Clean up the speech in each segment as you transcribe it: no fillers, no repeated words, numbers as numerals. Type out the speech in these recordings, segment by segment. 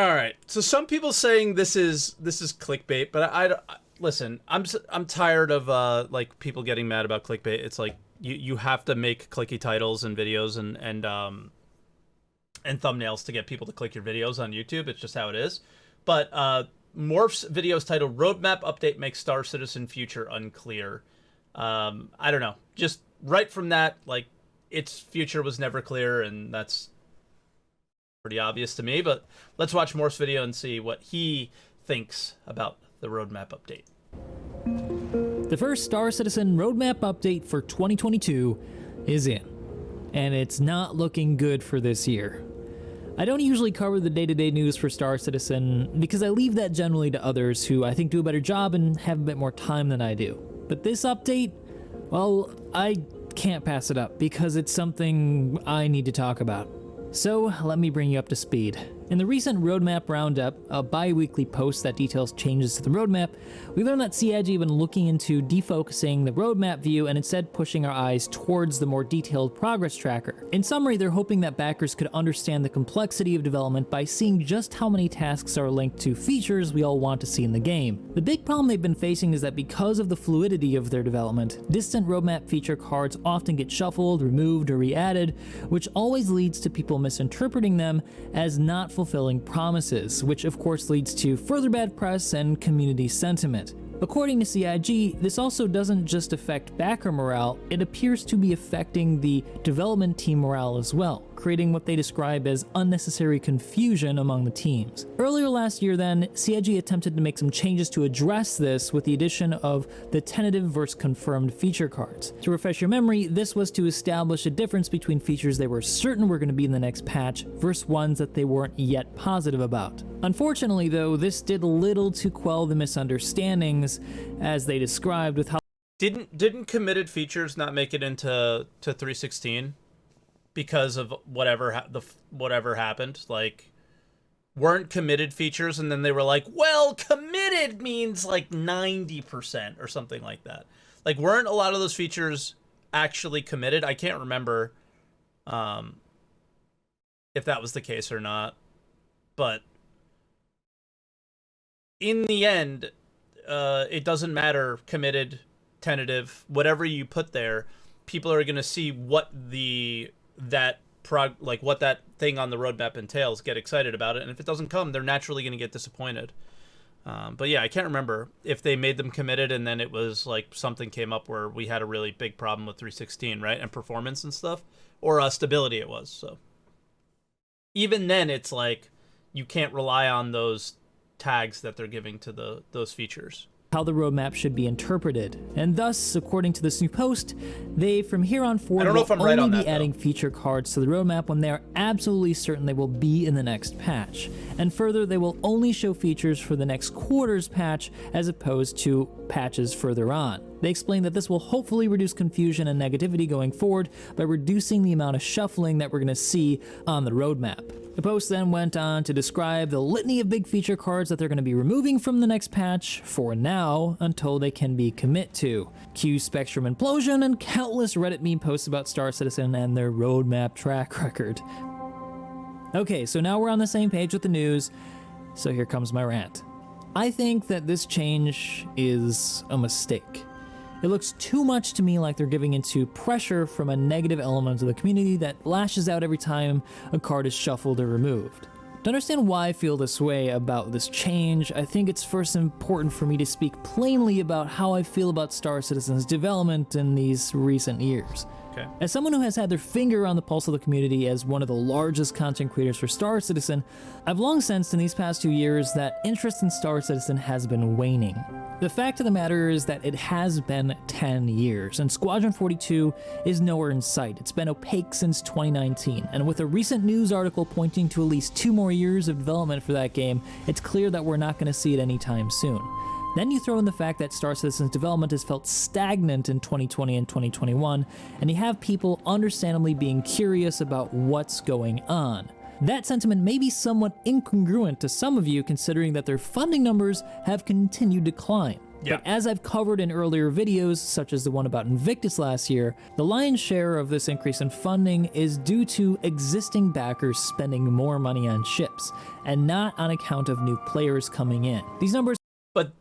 All right. So some people saying this is clickbait, but I listen. I'm tired of like people getting mad about clickbait. It's like you have to make clicky titles and videos and thumbnails to get people to click your videos on YouTube. It's just how it is. But Morph's video is titled "Roadmap Update Makes Star Citizen Future Unclear." I don't know. Just right from that, like its future was never clear, and that's pretty obvious to me. But let's watch Morph's video and see what he thinks about the roadmap update. The first Star Citizen roadmap update for 2022 is in, and it's not looking good for this year. I don't usually cover the day-to-day news for Star Citizen because I leave that generally to others who I think do a better job and have a bit more time than I do. But this update, well, I can't pass it up because it's something I need to talk about. So let me bring you up to speed. In the recent Roadmap Roundup, a bi-weekly post that details changes to the roadmap, we learned that CIG have been looking into defocusing the roadmap view and instead pushing our eyes towards the more detailed progress tracker. In summary, they're hoping that backers could understand the complexity of development by seeing just how many tasks are linked to features we all want to see in the game. The big problem they've been facing is that because of the fluidity of their development, distant roadmap feature cards often get shuffled, removed, or re-added, which always leads to people misinterpreting them as not fulfilling promises, which of course leads to further bad press and community sentiment. According to CIG, this also doesn't just affect backer morale, it appears to be affecting the development team morale as well, creating what they describe as unnecessary confusion among the teams. Earlier last year then, CIG attempted to make some changes to address this with the addition of the tentative versus confirmed feature cards. To refresh your memory, this was to establish a difference between features they were certain were going to be in the next patch versus ones that they weren't yet positive about. Unfortunately though, this did little to quell the misunderstandings as they described with how Didn't committed features not make it into 316 because of whatever happened? Like, weren't committed features, and then they were like, well, committed means like 90% or something like that. Like, weren't a lot of those features actually committed? I can't remember if that was the case or not, but in the end, it doesn't matter, committed, tentative, whatever you put there, people are going to see what what that thing on the roadmap entails, get excited about it, and if it doesn't come, they're naturally going to get disappointed. But yeah, I can't remember if they made them committed and then it was like something came up where we had a really big problem with 316, right? And performance and stuff, or stability it was. So even then, it's like you can't rely on those tags that they're giving to those features. How the roadmap should be interpreted, and thus, according to this new post, they from here on forward will only be adding feature cards to the roadmap when they are absolutely certain they will be in the next patch. And further, they will only show features for the next quarter's patch as opposed to patches further on. They explain that this will hopefully reduce confusion and negativity going forward by reducing the amount of shuffling that we're going to see on the roadmap. The post then went on to describe the litany of big feature cards that they're going to be removing from the next patch for now until they can be commit to. Cue Spectrum Implosion and countless Reddit meme posts about Star Citizen and their roadmap track record. Okay, so now we're on the same page with the news, so here comes my rant. I think that this change is a mistake. It looks too much to me like they're giving into pressure from a negative element of the community that lashes out every time a card is shuffled or removed. To understand why I feel this way about this change, I think it's first important for me to speak plainly about how I feel about Star Citizen's development in these recent years. Okay. As someone who has had their finger on the pulse of the community as one of the largest content creators for Star Citizen, I've long sensed in these past 2 years that interest in Star Citizen has been waning. The fact of the matter is that it has been 10 years, and Squadron 42 is nowhere in sight. It's been opaque since 2019, and with a recent news article pointing to at least 2 more years of development for that game, it's clear that we're not going to see it anytime soon. Then you throw in the fact that Star Citizen's development has felt stagnant in 2020 and 2021, and you have people understandably being curious about what's going on. That sentiment may be somewhat incongruent to some of you considering that their funding numbers have continued to climb. Yeah. But as I've covered in earlier videos, such as the one about Invictus last year, the lion's share of this increase in funding is due to existing backers spending more money on ships, and not on account of new players coming in. These numbers. But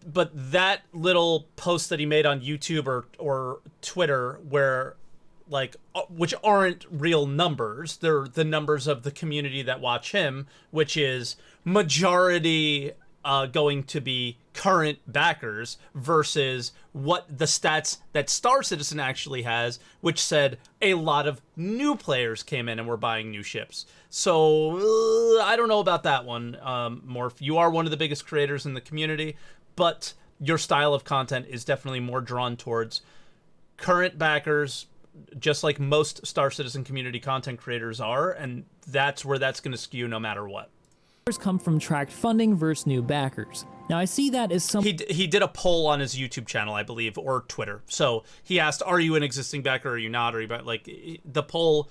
that little post that he made on YouTube or Twitter, where like, which aren't real numbers, they're the numbers of the community that watch him, which is majority going to be current backers versus what the stats that Star Citizen actually has, which said a lot of new players came in and were buying new ships. So I don't know about that one, Morph. You are one of the biggest creators in the community, but your style of content is definitely more drawn towards current backers, just like most Star Citizen community content creators are, and that's where that's going to skew no matter what. Come from tracked funding versus new backers. Now I see that as some. He did a poll on his YouTube channel, I believe, or Twitter. So he asked, "Are you an existing backer? Or are you not? Are you like?" The poll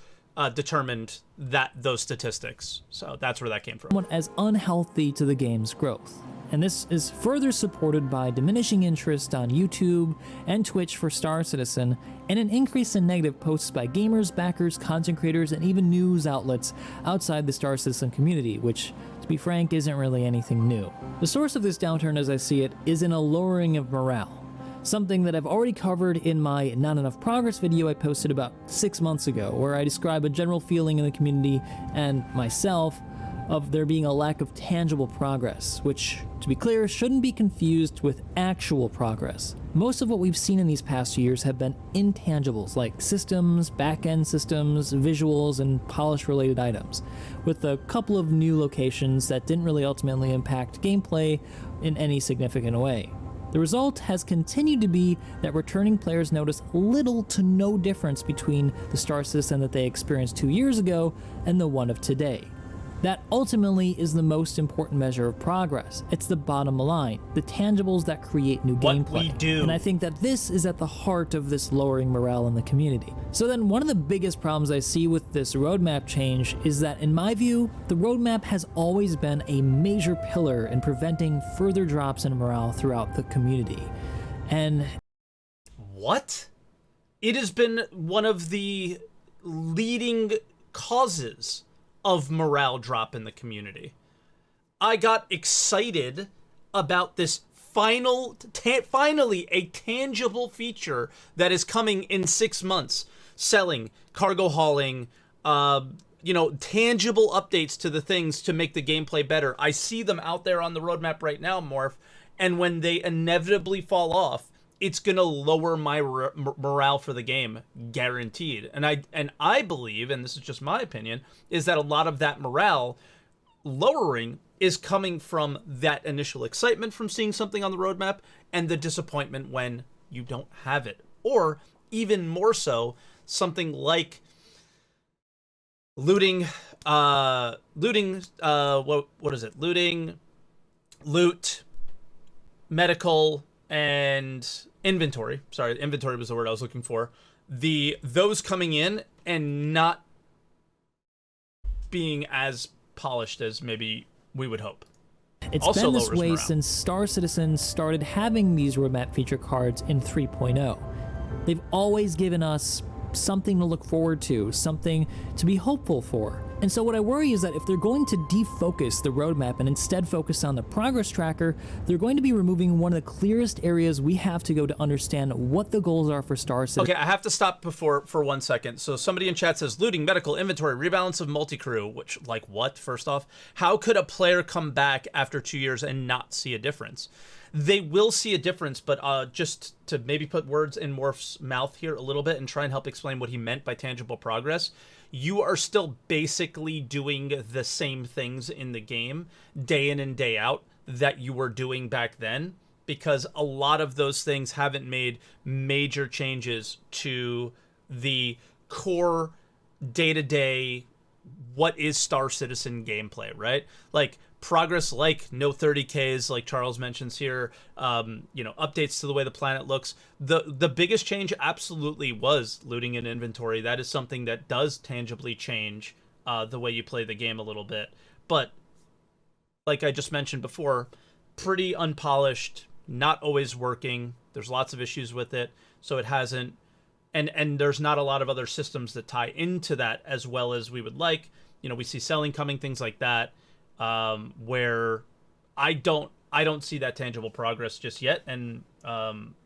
determined those statistics. So that's where that came from. As unhealthy to the game's growth. And this is further supported by diminishing interest on YouTube and Twitch for Star Citizen, and an increase in negative posts by gamers, backers, content creators, and even news outlets outside the Star Citizen community, which, to be frank, isn't really anything new. The source of this downturn, as I see it, is in a lowering of morale, something that I've already covered in my Not Enough Progress video I posted about 6 months ago, where I describe a general feeling in the community and myself of there being a lack of tangible progress, which, to be clear, shouldn't be confused with actual progress. Most of what we've seen in these past years have been intangibles like systems, back-end systems, visuals, and polish-related items, with a couple of new locations that didn't really ultimately impact gameplay in any significant way. The result has continued to be that returning players notice little to no difference between the Star Citizen that they experienced 2 years ago and the one of today. That ultimately is the most important measure of progress. It's the bottom line, the tangibles that create new gameplay. What we do. And I think that this is at the heart of this lowering morale in the community. So then one of the biggest problems I see with this roadmap change is that, in my view, the roadmap has always been a major pillar in preventing further drops in morale throughout the community. And what? It has been one of the leading causes of morale drop in the community. I got excited about this finally a tangible feature that is coming in 6 months. Selling, cargo hauling, tangible updates to the things to make the gameplay better. I see them out there on the roadmap right now, Morph, and when they inevitably fall off, it's gonna lower my morale for the game, guaranteed. And I believe, and this is just my opinion, is that a lot of that morale lowering is coming from that initial excitement from seeing something on the roadmap and the disappointment when you don't have it, or even more so, something like looting. What is it? Loot, medical, and inventory. Sorry, inventory was the word I was looking for. Those coming in and not being as polished as maybe we would hope. It's also been this way morale. since Star Citizen started having these roadmap feature cards in 3.0. They've always given us something to look forward to, something to be hopeful for. And so what I worry is that if they're going to defocus the roadmap and instead focus on the progress tracker, they're going to be removing one of the clearest areas we have to go to understand what the goals are for Star Citizen. Okay, I have to stop for 1 second. So somebody in chat says, looting, medical, inventory, rebalance of multi-crew, which, like, what, first off? How could a player come back after 2 years and not see a difference? They will see a difference, but just to maybe put words in Morph's mouth here a little bit and try and help explain what he meant by tangible progress, you are still basically doing the same things in the game day in and day out that you were doing back then, because a lot of those things haven't made major changes to the core day-to-day what is Star Citizen gameplay, right? Like progress, like no 30Ks, like Charles mentions here, updates to the way the planet looks. The biggest change absolutely was looting and inventory. That is something that does tangibly change the way you play the game a little bit. But like I just mentioned before, pretty unpolished not always working. There's lots of issues with it, so it hasn't. And there's not a lot of other systems that tie into that as well as we would like. You know, we see selling coming, things like that, where I don't see that tangible progress just yet, and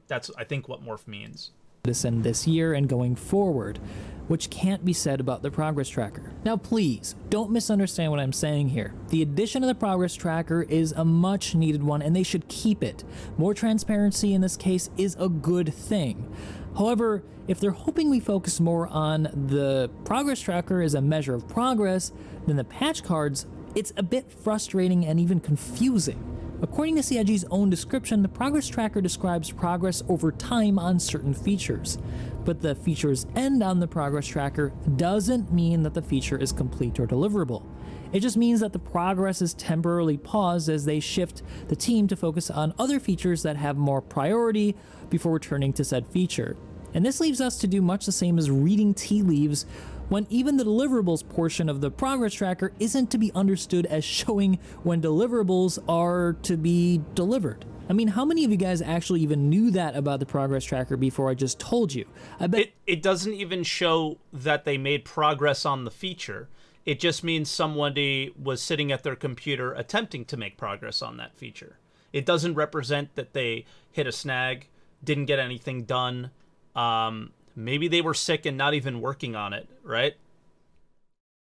that's, I think, what Morph means. This year and going forward, which can't be said about the progress tracker. Now please, don't misunderstand what I'm saying here. The addition of the progress tracker is a much needed one, and they should keep it. More transparency in this case is a good thing. However, if they're hoping we focus more on the progress tracker as a measure of progress than the patch cards, it's a bit frustrating and even confusing. According to CIG's own description, the progress tracker describes progress over time on certain features. But the features end on the progress tracker doesn't mean that the feature is complete or deliverable. It just means that the progress is temporarily paused as they shift the team to focus on other features that have more priority before returning to said feature. And this leaves us to do much the same as reading tea leaves, when even the deliverables portion of the progress tracker isn't to be understood as showing when deliverables are to be delivered. I mean, how many of you guys actually even knew that about the progress tracker before I just told you? I bet it doesn't even show that they made progress on the feature. It just means somebody was sitting at their computer attempting to make progress on that feature. It doesn't represent that they hit a snag, didn't get anything done. Maybe they were sick and not even working on it, right?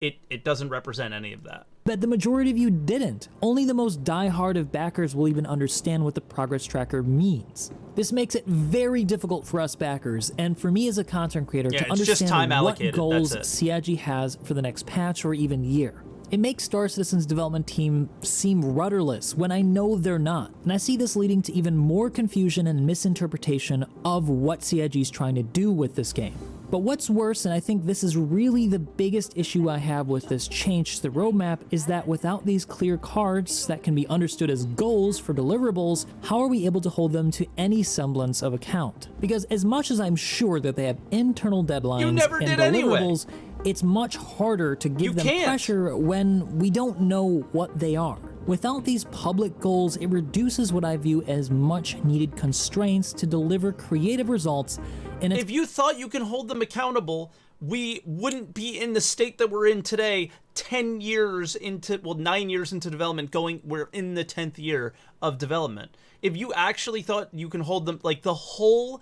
It doesn't represent any of that. But the majority of you didn't. Only the most die-hard of backers will even understand what the progress tracker means. This makes it very difficult for us backers, and for me as a content creator, to understand what goals CIG has for the next patch or even year. It makes Star Citizen's development team seem rudderless when I know they're not, and I see this leading to even more confusion and misinterpretation of what CIG is trying to do with this game. But what's worse, and I think this is really the biggest issue I have with this change to the roadmap, is that without these clear cards that can be understood as goals for deliverables, how are we able to hold them to any semblance of account? Because as much as I'm sure that they have internal deadlines and deliverables, it's much harder to give them pressure when we don't know what they are. Without these public goals, it reduces what I view as much needed constraints to deliver creative results. And if you thought you can hold them accountable, we wouldn't be in the state that we're in today 10 years into, well, 9 years into development, we're in the 10th year of development. If you actually thought you can hold them, like the whole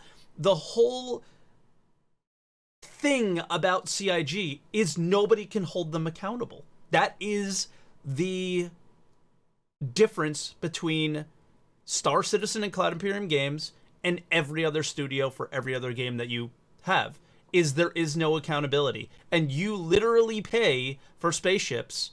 thing about CIG is nobody can hold them accountable. That is the difference between Star Citizen and Cloud Imperium Games and every other studio for every other game that you have, is there is no accountability. And you literally pay for spaceships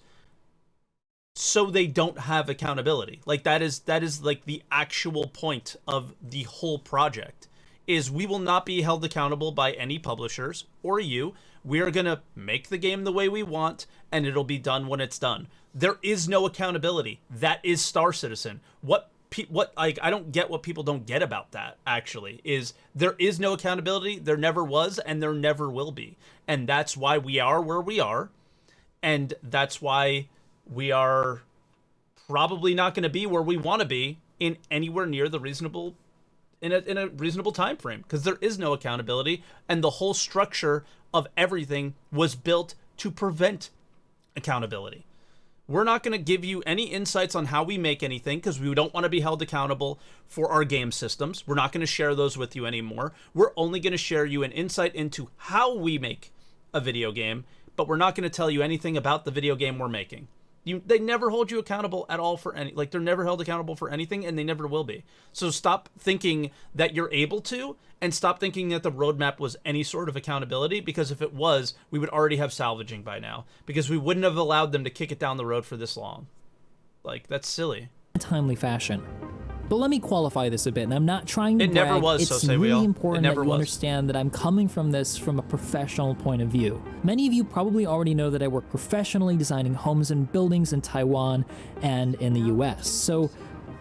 so they don't have accountability. Like that is like the actual point of the whole project, is we will not be held accountable by any publishers or you. We are going to make the game the way we want, and it'll be done when it's done. There is no accountability. That is Star Citizen. I don't get what people don't get about that, actually, is there is no accountability, there never was, and there never will be. And that's why we are where we are, and that's why we are probably not going to be where we want to be in anywhere near the reasonable, in a reasonable time frame, because there is no accountability, and the whole structure of everything was built to prevent accountability. We're not going to give you any insights on how we make anything because we don't want to be held accountable for our game systems. We're not going to share those with you anymore. We're only going to share you an insight into how we make a video game, but we're not going to tell you anything about the video game we're making. They never hold you accountable at all for any, like they're never held accountable for anything, and they never will be. So stop thinking that you're able to, and stop thinking that the roadmap was any sort of accountability, because if it was, we would already have salvaging by now, because we wouldn't have allowed them to kick it down the road for this long. Like, that's silly. Timely fashion. But let me qualify this a bit, and I'm not trying to brag. Never was, it's really important that you understand that I'm coming from this from a professional point of view. Many of you probably already know that I work professionally designing homes and buildings in Taiwan and in the US. So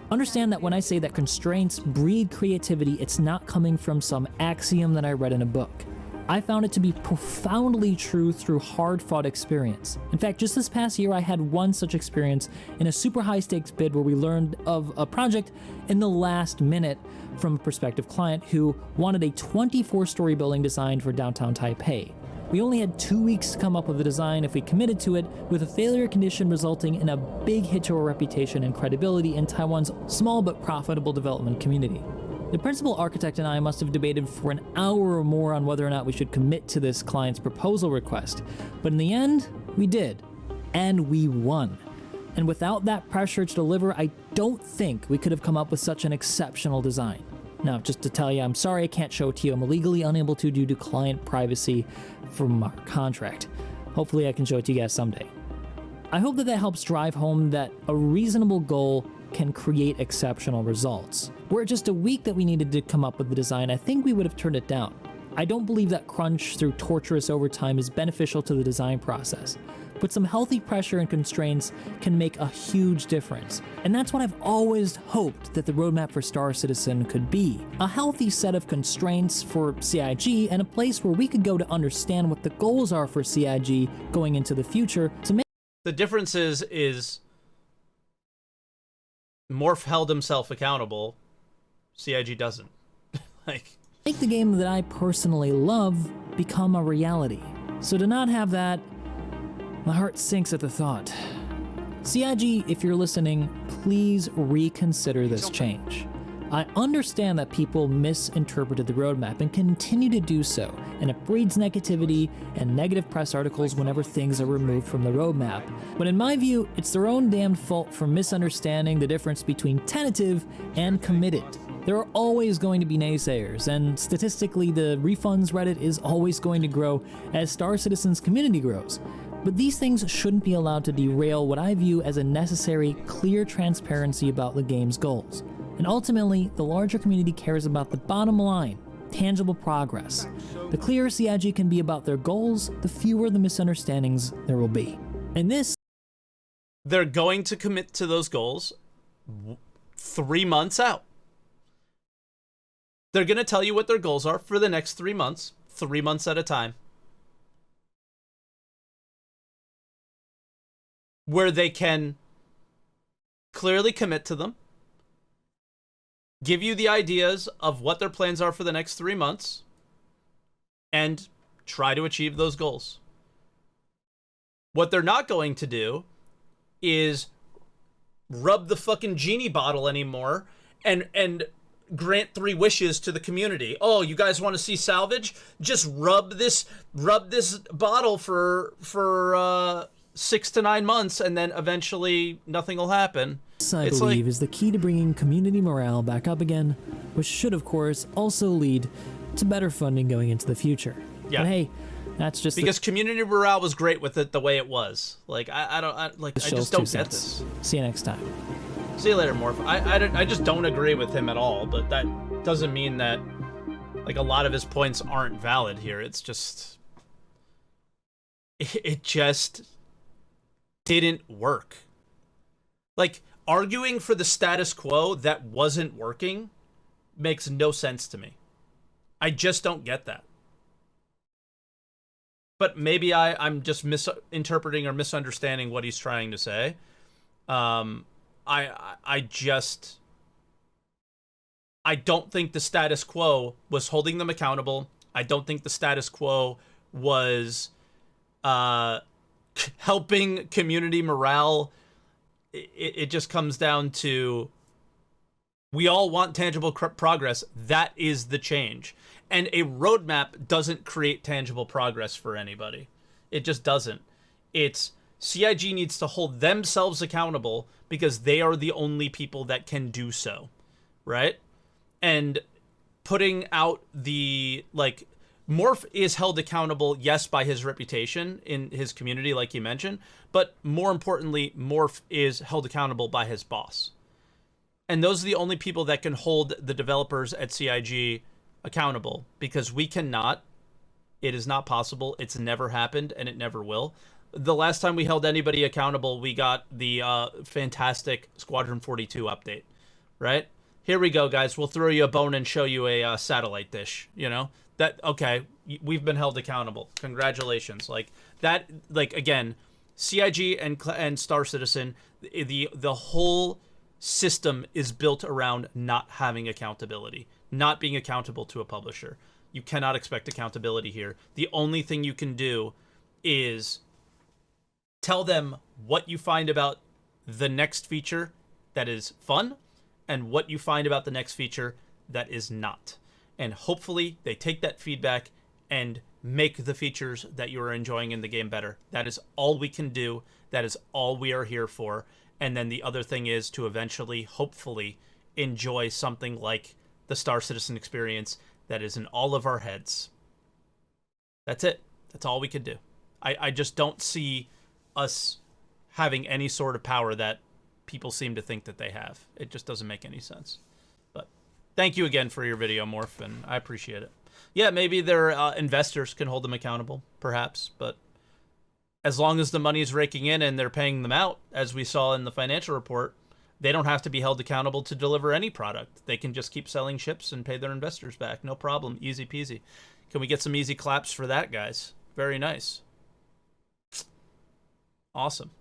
understand that when I say that constraints breed creativity, it's not coming from some axiom that I read in a book. I found it to be profoundly true through hard-fought experience. In fact, just this past year, I had one such experience in a super high-stakes bid where we learned of a project in the last minute from a prospective client who wanted a 24-story building designed for downtown Taipei. We only had 2 weeks to come up with a design if we committed to it, with a failure condition resulting in a big hit to our reputation and credibility in Taiwan's small but profitable development community. The principal architect and I must have debated for an hour or more on whether or not we should commit to this client's proposal request, but in the end, we did. And we won. And without that pressure to deliver, I don't think we could have come up with such an exceptional design. Now, just to tell you, I'm sorry I can't show it to you. I'm legally unable to due to client privacy from our contract. Hopefully I can show it to you guys someday. I hope that helps drive home that a reasonable goal can create exceptional results. Were it just a week that we needed to come up with the design, I think we would have turned it down. I don't believe that crunch through torturous overtime is beneficial to the design process, but some healthy pressure and constraints can make a huge difference. And that's what I've always hoped that the roadmap for Star Citizen could be. A healthy set of constraints for CIG and a place where we could go to understand what the goals are for CIG going into the future to make. The difference is Morph held himself accountable. CIG doesn't. Like, make the game that I personally love become a reality. So to not have that, my heart sinks at the thought. CIG, if you're listening, please reconsider this change. I understand that people misinterpreted the roadmap and continue to do so, and it breeds negativity and negative press articles whenever things are removed from the roadmap. But in my view, it's their own damned fault for misunderstanding the difference between tentative and committed. There are always going to be naysayers, and statistically, the refunds Reddit is always going to grow as Star Citizen's community grows. But these things shouldn't be allowed to derail what I view as a necessary, clear transparency about the game's goals. And ultimately, the larger community cares about the bottom line, tangible progress. The clearer CIG can be about their goals, the fewer the misunderstandings there will be. And this... They're going to commit to those goals 3 months out. They're going to tell you what their goals are for the next 3 months, 3 months at a time. Where they can clearly commit to them, give you the ideas of what their plans are for the next 3 months, and try to achieve those goals. What they're not going to do is rub the fucking genie bottle anymore and grant 3 wishes to the community. Oh, you guys want to see salvage? Just rub this bottle for 6 to 9 months, and then eventually nothing will happen. This, I believe, is the key to bringing community morale back up again, which should, of course, also lead to better funding going into the future. Yeah. But hey, that's just because community morale was great with it the way it was. Like I just don't get this. See you next time. See you later, Morph. I just don't agree with him at all, but that doesn't mean that like a lot of his points aren't valid here. It's just it just didn't work. Like, arguing for the status quo that wasn't working makes no sense to me. I just don't get that. But maybe I'm just misinterpreting or misunderstanding what he's trying to say. I don't think the status quo was holding them accountable. I don't think the status quo was helping community morale. It just comes down to, we all want tangible progress. That is the change. And a roadmap doesn't create tangible progress for anybody. It just doesn't. It's CIG needs to hold themselves accountable because they are the only people that can do so, right? And putting out the, like, Morph is held accountable, yes, by his reputation in his community, like you mentioned, but more importantly, Morph is held accountable by his boss. And those are the only people that can hold the developers at CIG accountable, because we cannot. It is not possible. It's never happened, and it never will. The last time we held anybody accountable, we got the fantastic Squadron 42 update, right? Here we go, guys. We'll throw you a bone and show you a satellite dish, you know? that, okay, we've been held accountable. Congratulations. Like that, like, again, CIG and Star Citizen, the whole system is built around not having accountability, not being accountable to a publisher. You cannot expect accountability here. The only thing you can do is tell them what you find about the next feature that is fun and what you find about the next feature that is not. And hopefully they take that feedback and make the features that you are enjoying in the game better. That is all we can do. That is all we are here for. And then the other thing is to eventually, hopefully, enjoy something like the Star Citizen experience that is in all of our heads. That's it. That's all we could do. I just don't see us having any sort of power that people seem to think that they have. It just doesn't make any sense. But thank you again for your video, Morph, and I appreciate it. Yeah, maybe their investors can hold them accountable, perhaps, but as long as the money is raking in and they're paying them out, as we saw in the financial report, they don't have to be held accountable to deliver any product. They can just keep selling ships and pay their investors back. No problem. Easy peasy. Can we get some easy claps for that, guys? Very nice. Awesome.